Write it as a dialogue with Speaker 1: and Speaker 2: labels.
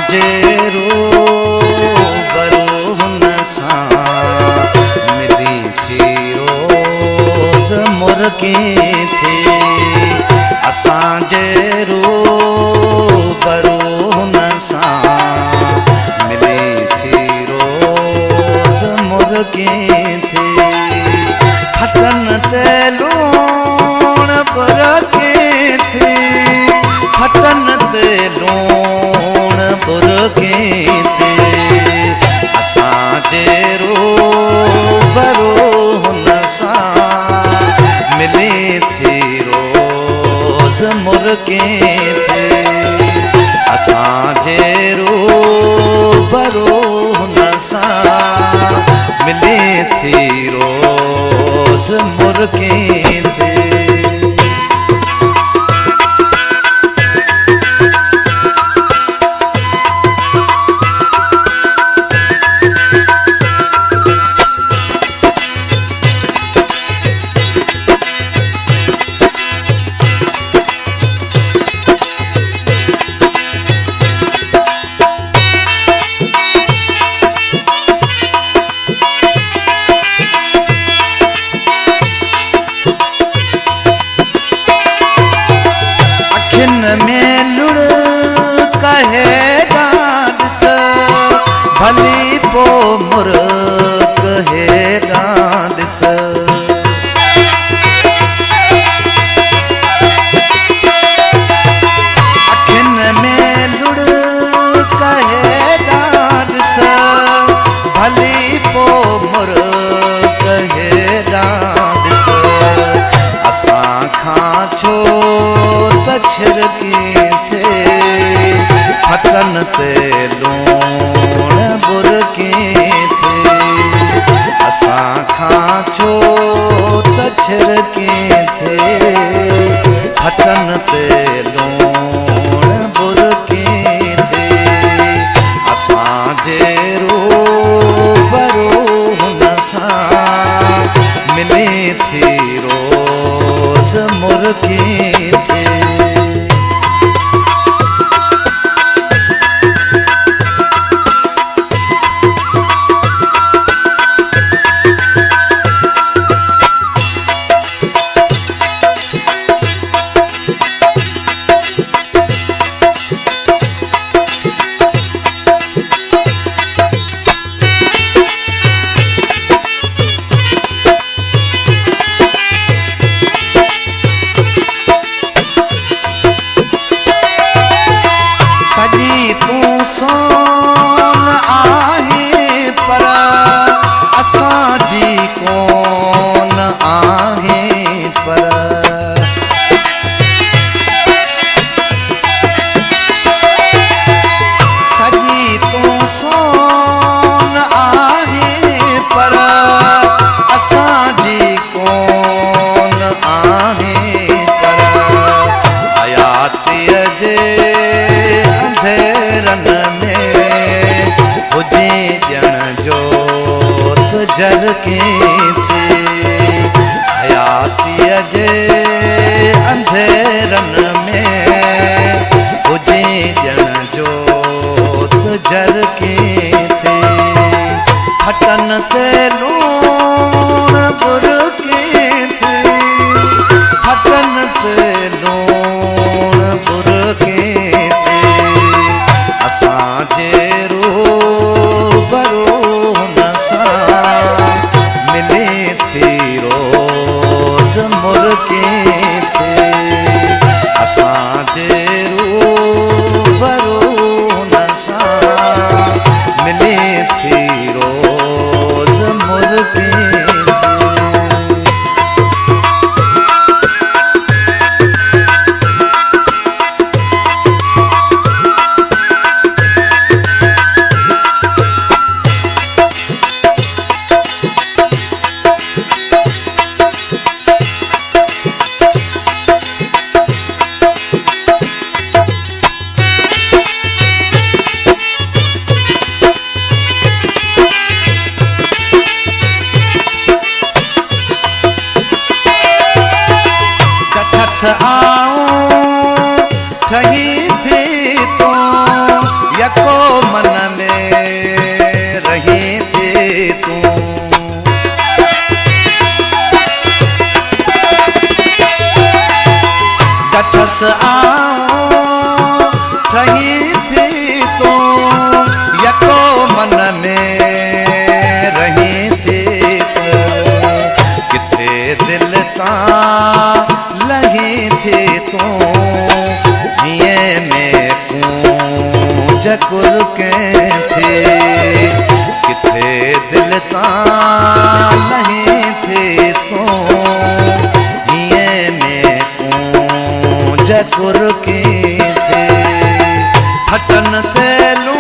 Speaker 1: असांजे रूबरू हुन सां मिली थी रोज़ मुर्गी थी। असांजे रूबरू हुन सां मिली थी रोज़ मुर्गी थी। हथन ते लूण बुरकी थी, हथन ते लूण बुरकी थी। असांजे रूबरू हुन सां मिली थी रोज़ मुर्गी थी। असांजे रूबरू हुन सां मिली थी रोज़ मुर्गी थी। में लुड़ कहे गांस भली पो मुर कहे गांस। अखिन में लुड़ कहे गांस भली पो मुर कहे गांस। असां खां छो छिरकी थे, हथन ते लूण बुरकी थी। असां खां छो त छिरकी थे, हथन ते लूण बुरकी थी। असांजे रूबरू हुन सां मिली थी रोज़ मुर्गी थी। सजी तू सोन आहे पर असांजी कोन आहे पर। सजी तू सोन आहे पर असांजी कोन आहे पर। हयातीअ जे अंधेरन में हुजे ॼण जोत जरकी थी। हयातीअ जे अंधेरन में हुजे ॼण जोत जरकी थी। हथन ते लूण बुरकी थी, हथन ते लूण बुरकी थी। असांजे रूबरू हुन सां मिली थी रोज़ मुर्गी थी। असांजे रूबरू हुन सां मिली थी रोज़ मुर्गी थी। आऊं ठही थी तो यको बस आओ ठही थी तो यको मन में रही थी तो किथे दिल ता लही थी तो हिए में कूंज कुर के थे किथे दिल ता लही थी तो हिए में कूंज कुर के थे फटन तेलू